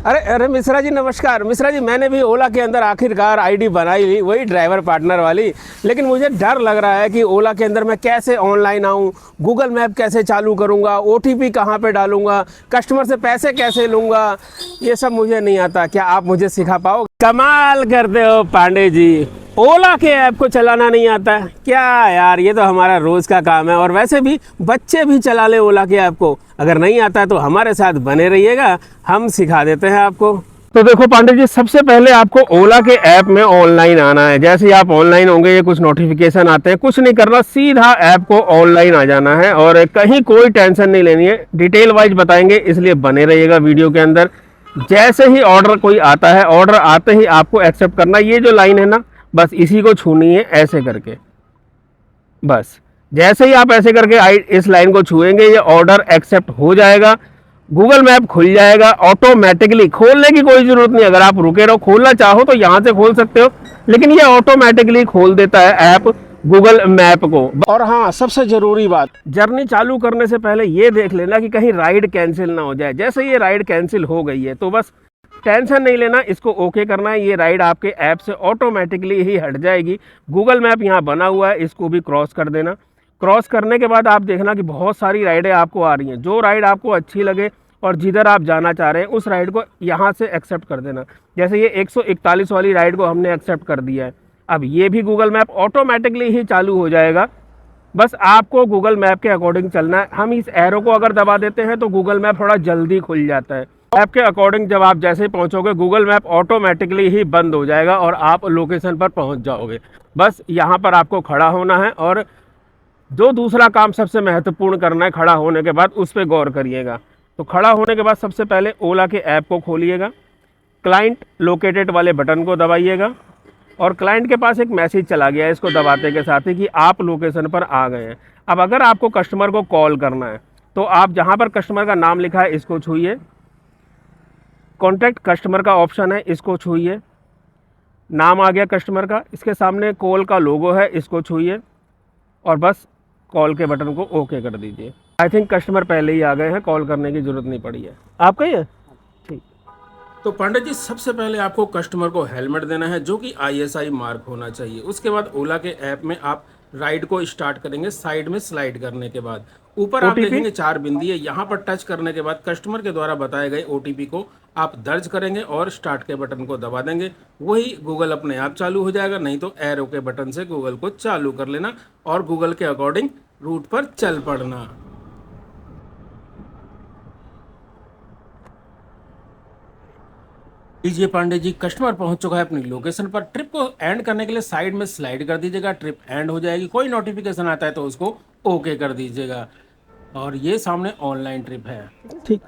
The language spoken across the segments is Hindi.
अरे अरे मिश्रा जी नमस्कार। मिश्रा जी मैंने भी ओला के अंदर आखिरकार आईडी बनाई ली, वही ड्राइवर पार्टनर वाली। लेकिन मुझे डर लग रहा है कि ओला के अंदर मैं कैसे ऑनलाइन आऊँ, गूगल मैप कैसे चालू करूँगा, ओटीपी कहाँ पे डालूँगा, कस्टमर से पैसे कैसे लूँगा, ये सब मुझे नहीं आता। क्या आप मुझे सिखा पाओ? कमाल करते हो पांडे जी, ओला के ऐप को चलाना नहीं आता है क्या यार? ये तो हमारा रोज़ का काम है। और वैसे भी बच्चे भी चला ले ओला के ऐप को। अगर नहीं आता है तो हमारे साथ बने रहिएगा, हम सिखा देते हैं आपको। तो देखो पांडे जी, सबसे पहले आपको ओला के ऐप में ऑनलाइन आना है। जैसे ही आप ऑनलाइन होंगे ये कुछ नोटिफिकेशन आते हैं, कुछ नहीं करना, सीधा ऐप को ऑनलाइन आ जाना है और कहीं कोई टेंशन नहीं लेनी है। डिटेल वाइज बताएंगे, इसलिए बने रहिएगा वीडियो के अंदर। जैसे ही ऑर्डर कोई आता है, ऑर्डर आते ही आपको एक्सेप्ट करना। ये जो लाइन है ना, बस इसी को छूनी है ऐसे करके। बस जैसे ही आप ऐसे करके इस लाइन को छुएंगे, ये ऑर्डर एक्सेप्ट हो जाएगा। गूगल मैप खुल जाएगा ऑटोमेटिकली। खोलने की कोई जरूरत नहीं। अगर आप रुके रहो, खोलना चाहो तो यहाँ से खोल सकते हो, लेकिन ये ऑटोमेटिकली खोल देता है ऐप गूगल मैप को। और हाँ, सबसे जरूरी बात, जर्नी चालू करने से पहले ये देख लेना कि कहीं राइड कैंसिल ना हो जाए। जैसे ये राइड कैंसिल हो गई है तो बस टेंशन नहीं लेना, इसको ओके करना है। ये राइड आपके ऐप से ऑटोमेटिकली ही हट जाएगी। गूगल मैप यहाँ बना हुआ है, इसको भी क्रॉस कर देना। क्रॉस करने के बाद आप देखना कि बहुत सारी राइडें आपको आ रही हैं। जो राइड आपको अच्छी लगे और जिधर आप जाना चाह रहे हैं उस राइड को यहाँ से एक्सेप्ट कर देना। जैसे ये 141 वाली राइड को हमने एक्सेप्ट कर दिया है। अब ये भी गूगल मैप ऑटोमेटिकली ही चालू हो जाएगा। बस आपको गूगल मैप के अकॉर्डिंग चलना है। हम इस एरो को अगर दबा देते हैं तो गूगल मैप थोड़ा जल्दी खुल जाता है। ऐप के अकॉर्डिंग जब आप जैसे ही पहुंचोगे, गूगल मैप ऑटोमेटिकली ही बंद हो जाएगा और आप लोकेशन पर पहुंच जाओगे। बस यहाँ पर आपको खड़ा होना है और जो दूसरा काम सबसे महत्वपूर्ण करना है खड़ा होने के बाद, उस पर गौर करिएगा। तो खड़ा होने के बाद सबसे पहले ओला के ऐप को खोलिएगा, क्लाइंट लोकेटेड वाले बटन को दबाइएगा और क्लाइंट के पास एक मैसेज चला गया है इसको दबाते के साथ ही कि आप लोकेशन पर आ गए हैं। अब अगर आपको कस्टमर को कॉल करना है तो आप जहाँ पर कस्टमर का नाम लिखा है इसको छूइए, कॉन्टैक्ट कस्टमर का ऑप्शन है इसको छूइए, नाम आ गया कस्टमर का, इसके सामने कॉल का लोगो है इसको छूइए और बस कॉल के बटन को ओके कर दीजिए। आई थिंक कस्टमर पहले ही आ गए हैं, कॉल करने की ज़रूरत नहीं पड़ी है। आपका ही है? ठीक। तो पंडित जी, सबसे पहले आपको कस्टमर को हेलमेट देना है जो कि ISI मार्क होना चाहिए। उसके बाद ओला के ऐप में आप राइड को स्टार्ट करेंगे। साइड में स्लाइड करने के बाद ऊपर आप देखेंगे 4 बिंदी है, यहाँ पर टच करने के बाद कस्टमर के द्वारा बताए गए OTP को आप दर्ज करेंगे और स्टार्ट के बटन को दबा देंगे। वही गूगल अपने आप चालू हो जाएगा। नहीं तो एरो के बटन से गूगल को चालू कर लेना और गूगल के अकॉर्डिंग रूट पर चल पड़ना। लीजिए पांडे जी, कस्टमर पहुंच चुका है अपनी लोकेशन पर। ट्रिप को एंड करने के लिए साइड में स्लाइड कर दीजिएगा, ट्रिप एंड हो जाएगी। कोई नोटिफिकेशन आता है तो उसको ओके कर दीजिएगा। और ये सामने ऑनलाइन ट्रिप है। ठीक,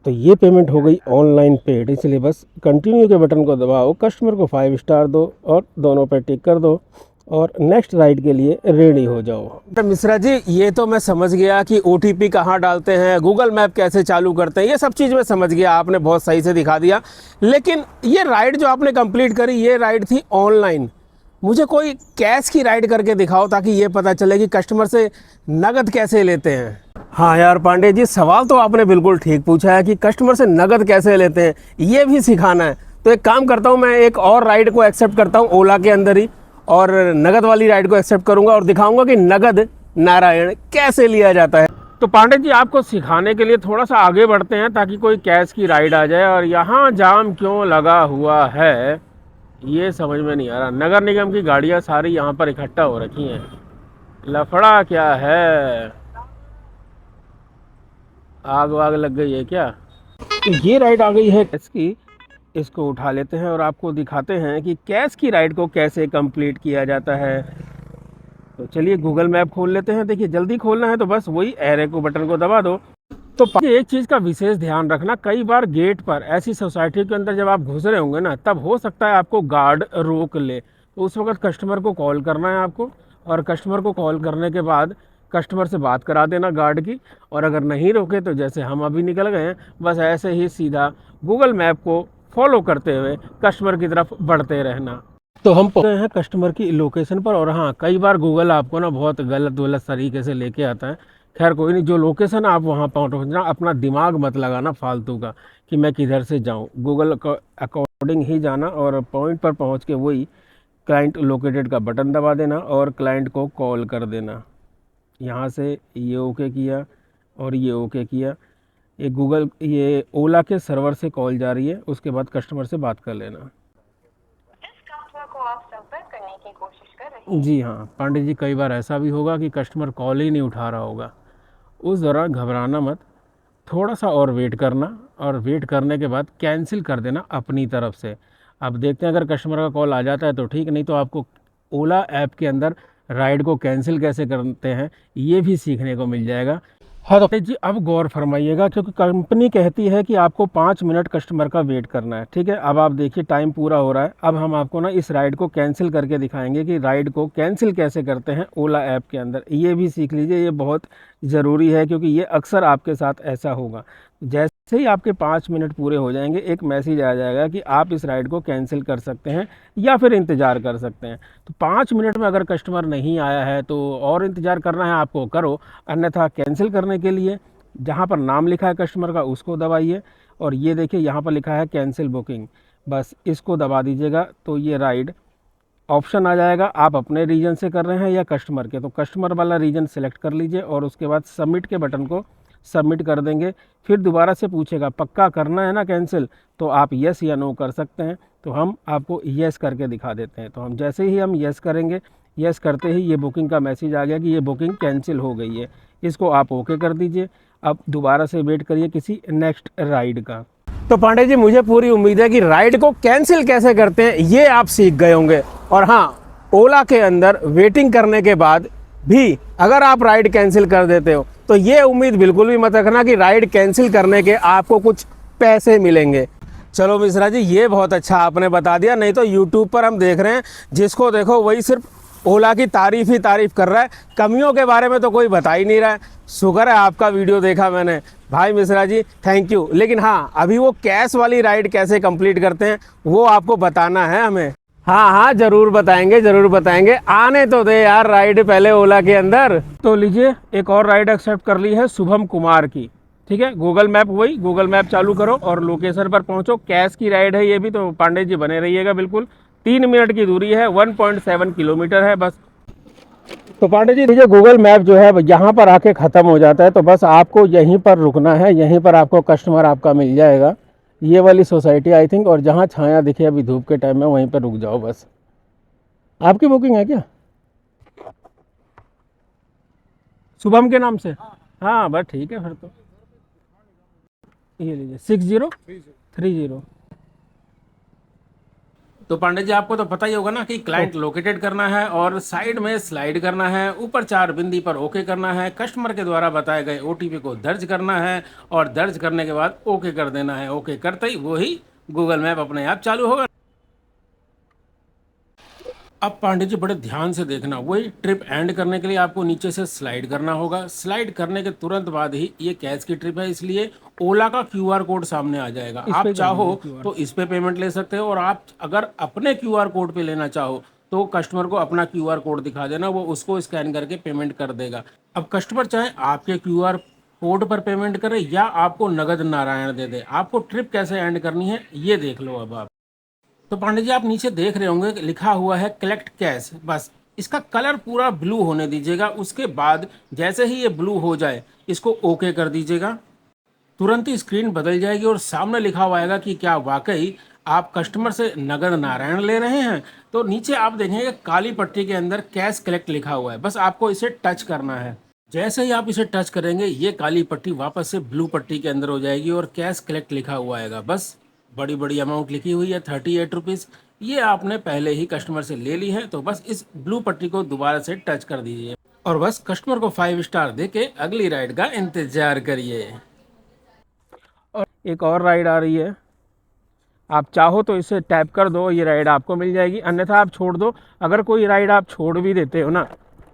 तो ये पेमेंट हो गई ऑनलाइन पेड, इसलिए बस कंटिन्यू के बटन को दबाओ, कस्टमर को 5 स्टार दो और दोनों पे टिक कर दो और नेक्स्ट राइड के लिए रेडी हो जाओ। तो मिश्रा जी, ये तो मैं समझ गया कि OTP कहाँ डालते हैं, गूगल मैप कैसे चालू करते हैं, ये सब चीज़ मैं समझ गया, आपने बहुत सही से दिखा दिया। लेकिन ये राइड जो आपने कंप्लीट करी, ये राइड थी ऑनलाइन। मुझे कोई कैश की राइड करके दिखाओ ताकि ये पता चले कि कस्टमर से नगद कैसे लेते हैं। हाँ यार पांडे जी, सवाल तो आपने बिल्कुल ठीक पूछा है कि कस्टमर से नगद कैसे लेते हैं, ये भी सिखाना है। तो एक काम करता हूँ, मैं एक और राइड को एक्सेप्ट करता हूँ ओला के अंदर ही, और नगद वाली राइड को एक्सेप्ट करूंगा और दिखाऊंगा कि नगद नारायण कैसे लिया जाता है। तो पांडे जी, आपको सिखाने के लिए थोड़ा सा आगे बढ़ते हैं ताकि कोई कैश की राइड आ जाए। और यहाँ जाम क्यों लगा हुआ है ये समझ में नहीं आ रहा। नगर निगम की गाड़ियाँ सारी यहाँ पर इकट्ठा हो रखी हैं, लफड़ा क्या है? आग वाग लग गई है क्या? तो ये राइड आ गई है कैश की, इसको उठा लेते हैं और आपको दिखाते हैं कि कैश की राइड को कैसे कंप्लीट किया जाता है। तो चलिए गूगल मैप खोल लेते हैं। देखिए, जल्दी खोलना है तो बस वही एरो को बटन को दबा दो। तो एक चीज़ का विशेष ध्यान रखना, कई बार गेट पर ऐसी सोसाइटी के अंदर जब आप घुस रहे होंगे ना, तब हो सकता है आपको गार्ड रोक ले। तो उस वक्त कस्टमर को कॉल करना है आपको, और कस्टमर को कॉल करने के बाद कस्टमर से बात करा देना गार्ड की। और अगर नहीं रोके तो जैसे हम अभी निकल गए हैं, बस ऐसे ही सीधा गूगल मैप को फॉलो करते हुए कस्टमर की तरफ बढ़ते रहना। तो हम पहुंच गए हैं कस्टमर की लोकेशन पर। और हाँ, कई बार गूगल आपको ना बहुत गलत तरीके से लेके आता है खैर कोई नहीं, जो लोकेशन आप वहाँ पहुँचना, अपना दिमाग मत लगाना फालतू का कि मैं किधर से जाऊँ, गूगल अकॉर्डिंग ही जाना और पॉइंट पर पहुँच के वही क्लाइंट लोकेटेड का बटन दबा देना और क्लाइंट को कॉल कर देना। यहाँ से ये ओके किया और ये ओके किया, ये ओला के सर्वर से कॉल जा रही है, उसके बाद कस्टमर से बात कर लेना। जिस कस्टमर को आप संपर्क करने की कोशिश कर रहे हैं। जी हाँ पांडे जी, कई बार ऐसा भी होगा कि कस्टमर कॉल ही नहीं उठा रहा होगा, उस दौरान घबराना मत, थोड़ा सा और वेट करना और वेट करने के बाद कैंसिल कर देना अपनी तरफ से। अब देखते हैं अगर कस्टमर का कॉल आ जाता है तो ठीक, नहीं तो आपको ओला ऐप के अंदर राइड को कैंसिल कैसे करते हैं ये भी सीखने को मिल जाएगा। हाँ तो जी अब गौर फरमाइएगा, क्योंकि कंपनी कहती है कि आपको 5 मिनट कस्टमर का वेट करना है। ठीक है, अब आप देखिए टाइम पूरा हो रहा है, अब हम आपको ना इस राइड को कैंसिल करके दिखाएंगे कि राइड को कैंसिल कैसे करते हैं ओला ऐप के अंदर। ये भी सीख लीजिए, ये बहुत ज़रूरी है क्योंकि ये अक्सर आपके साथ ऐसा होगा। जैसे ही आपके 5 मिनट पूरे हो जाएंगे एक मैसेज आ जाएगा कि आप इस राइड को कैंसिल कर सकते हैं या फिर इंतज़ार कर सकते हैं। तो 5 मिनट में अगर कस्टमर नहीं आया है तो और इंतज़ार करना है आपको करो, अन्यथा कैंसिल करने के लिए जहाँ पर नाम लिखा है कस्टमर का उसको दबाइए और ये देखिए यहाँ पर लिखा है कैंसिल बुकिंग, बस इसको दबा दीजिएगा तो ये राइड ऑप्शन आ जाएगा आप अपने रीजन से कर रहे हैं या कस्टमर के। तो कस्टमर वाला रीजन सेलेक्ट कर लीजिए और उसके बाद सबमिट के बटन को सबमिट कर देंगे। फिर दोबारा से पूछेगा पक्का करना है ना कैंसिल, तो आप यस या नो कर सकते हैं। तो हम आपको यस करके दिखा देते हैं। तो हम जैसे ही हम यस करेंगे, यस करते ही ये बुकिंग का मैसेज आ गया कि ये बुकिंग कैंसिल हो गई है, इसको आप ओके कर दीजिए। अब दोबारा से वेट करिए किसी नेक्स्ट राइड का। तो पांडे जी मुझे पूरी उम्मीद है कि राइड को कैंसिल कैसे करते हैं ये आप सीख गए होंगे। और हाँ, ओला के अंदर वेटिंग करने के बाद भी अगर आप राइड कैंसिल कर देते हो तो ये उम्मीद बिल्कुल भी मत रखना कि राइड कैंसिल करने के आपको कुछ पैसे मिलेंगे। चलो मिश्रा जी, ये बहुत अच्छा आपने बता दिया, नहीं तो यूट्यूब पर हम देख रहे हैं जिसको देखो वही सिर्फ ओला की तारीफ ही तारीफ कर रहा है, कमियों के बारे में तो कोई बता ही नहीं रहा है। शुक्र है आपका वीडियो देखा मैंने भाई मिश्रा जी, थैंक यू। लेकिन हाँ, अभी वो कैश वाली राइड कैसे कंप्लीट करते हैं वो आपको बताना है हमें। हाँ हाँ जरूर बताएंगे, जरूर बताएंगे, आने तो दे यार राइड पहले ओला के अंदर। तो लीजिए एक और राइड एक्सेप्ट कर ली है शुभम कुमार की। ठीक है, गूगल मैप, वही गूगल मैप चालू करो और लोकेशन पर पहुंचो। कैश की राइड है ये भी, तो पांडे जी बने रहिएगा बिल्कुल। 3 मिनट की दूरी है, 1.7 किलोमीटर है बस। तो पांडे जी देखिए गूगल मैप जो है यहाँ पर आके ख़त्म हो जाता है, तो बस आपको यहीं पर रुकना है, यहीं पर आपको कस्टमर आपका मिल जाएगा। ये वाली सोसाइटी आई थिंक, और जहाँ छाया दिखे अभी धूप के टाइम में वहीं पर रुक जाओ बस। आपकी बुकिंग है क्या शुभम के नाम से? हाँ बस ठीक है फिर तो ये लीजिए 6030। तो पांडे जी आपको तो पता ही होगा ना कि क्लाइंट लोकेटेड करना है और साइड में स्लाइड करना है, ऊपर 4 बिंदी पर ओके करना है, कस्टमर के द्वारा बताए गए ओटीपी को दर्ज करना है और दर्ज करने के बाद ओके कर देना है। ओके करते ही वही गूगल मैप अपने आप चालू होगा। अब पांडे जी बड़े ध्यान से देखना, वही ट्रिप एंड करने के लिए आपको नीचे से स्लाइड करना होगा। स्लाइड करने के तुरंत बाद ही ये कैश की ट्रिप है, इसलिए ओला का क्यूआर कोड सामने आ जाएगा। आप चाहो तो इस पे पेमेंट ले सकते हो और आप अगर अपने क्यूआर कोड पे लेना चाहो तो कस्टमर को अपना क्यूआर कोड दिखा देना, वो उसको स्कैन करके पेमेंट कर देगा। अब कस्टमर चाहे आपके क्यूआर कोड पर पेमेंट करे या आपको नगद नारायण दे दे, आपको ट्रिप कैसे एंड करनी है ये देख लो। अब आप तो पांडे जी आप नीचे देख रहे होंगे लिखा हुआ है कलेक्ट कैश, बस इसका कलर पूरा ब्लू होने दीजिएगा। उसके बाद जैसे ही ये ब्लू हो जाए इसको ओके कर दीजिएगा, तुरंत ही स्क्रीन बदल जाएगी और सामने लिखा हुआ आएगा कि क्या वाकई आप कस्टमर से नगद नारायण ले रहे हैं। तो नीचे आप देखेंगे काली पट्टी के अंदर कैश कलेक्ट लिखा हुआ है, बस आपको इसे टच करना है। जैसे ही आप इसे टच करेंगे ये काली पट्टी वापस से ब्लू पट्टी के अंदर हो जाएगी और कैश कलेक्ट लिखा हुआ आएगा। बस बड़ी बड़ी अमाउंट लिखी हुई है 38 रुपीज़, ये आपने पहले ही कस्टमर से ले ली है। तो बस इस ब्लू पट्टी को दोबारा से टच कर दीजिए और बस कस्टमर को 5 स्टार देके अगली राइड का इंतजार करिए। और एक और राइड आ रही है, आप चाहो तो इसे टैप कर दो, ये राइड आपको मिल जाएगी, अन्यथा आप छोड़ दो। अगर कोई राइड आप छोड़ भी देते हो ना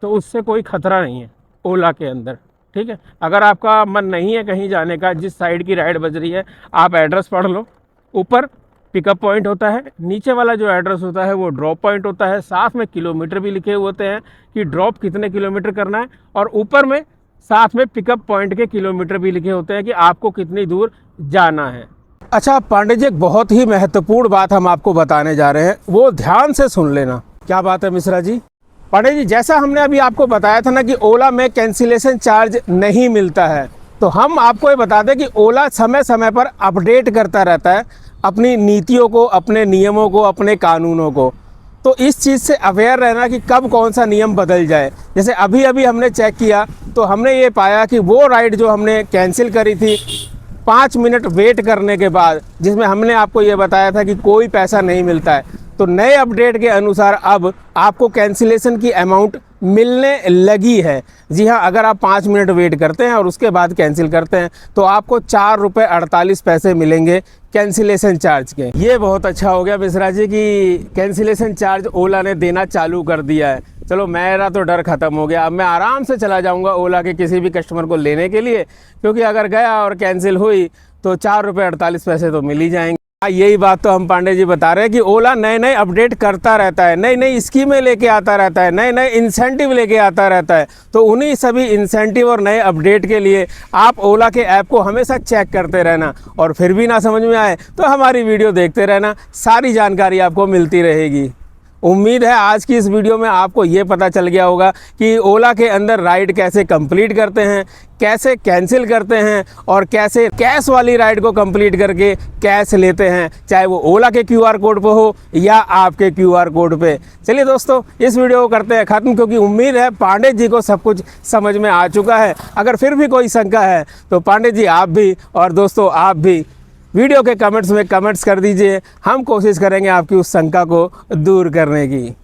तो उससे कोई खतरा नहीं है ओला के अंदर। ठीक है, अगर आपका मन नहीं है कहीं जाने का, जिस साइड की राइड बज रही है आप एड्रेस पढ़ लो। ऊपर पिकअप पॉइंट होता है, नीचे वाला जो एड्रेस होता है वो ड्रॉप पॉइंट होता है, साथ में किलोमीटर भी लिखे हुए होते हैं कि ड्रॉप कितने किलोमीटर करना है, और ऊपर में साथ में पिकअप पॉइंट के किलोमीटर भी लिखे होते हैं कि आपको कितनी दूर जाना है। अच्छा पांडे जी, एक बहुत ही महत्वपूर्ण बात हम आपको बताने जा रहे हैं, वो ध्यान से सुन लेना। क्या बात है मिश्रा जी? पांडे जी, जैसा हमने अभी आपको बताया था ना कि ओला में कैंसिलेशन चार्ज नहीं मिलता है, तो हम आपको ये बता दें कि ओला समय समय पर अपडेट करता रहता है अपनी नीतियों को, अपने नियमों को, अपने कानूनों को। तो इस चीज़ से अवेयर रहना कि कब कौन सा नियम बदल जाए। जैसे अभी अभी हमने चेक किया तो हमने ये पाया कि वो राइड जो हमने कैंसिल करी थी 5 मिनट वेट करने के बाद, जिसमें हमने आपको ये बताया था कि कोई पैसा नहीं मिलता है, तो नए अपडेट के अनुसार अब आपको कैंसिलेशन की अमाउंट मिलने लगी है। जी हाँ, अगर आप 5 मिनट वेट करते हैं और उसके बाद कैंसिल करते हैं तो आपको 4 रुपये 48 पैसे मिलेंगे कैंसिलेशन चार्ज के। ये बहुत अच्छा हो गया मिश्रा जी कि कैंसिलेशन चार्ज ओला ने देना चालू कर दिया है। चलो मेरा तो डर ख़त्म हो गया, अब मैं आराम से चला जाऊंगा ओला के किसी भी कस्टमर को लेने के लिए, क्योंकि अगर गया और कैंसिल हुई तो 4 रुपये 48 पैसे तो मिल ही जाएंगे। यही बात तो हम पांडे जी बता रहे हैं कि ओला नए नए अपडेट करता रहता है, नई नई स्कीमें लेके आता रहता है, नए नए इंसेंटिव लेके आता रहता है। तो उन्हीं सभी इंसेंटिव और नए अपडेट के लिए आप ओला के ऐप को हमेशा चेक करते रहना, और फिर भी ना समझ में आए तो हमारी वीडियो देखते रहना, सारी जानकारी आपको मिलती रहेगी। उम्मीद है आज की इस वीडियो में आपको ये पता चल गया होगा कि ओला के अंदर राइड कैसे कंप्लीट करते हैं, कैसे कैंसिल करते हैं, और कैसे कैश वाली राइड को कंप्लीट करके कैश लेते हैं, चाहे वो ओला के QR कोड पे हो या आपके QR कोड पे। चलिए दोस्तों, इस वीडियो को करते हैं ख़त्म, क्योंकि उम्मीद है पांडे जी को सब कुछ समझ में आ चुका है। अगर फिर भी कोई शंका है तो पांडे जी आप भी और दोस्तों आप भी वीडियो के कमेंट्स में कमेंट्स कर दीजिए, हम कोशिश करेंगे आपकी उस शंका को दूर करने की।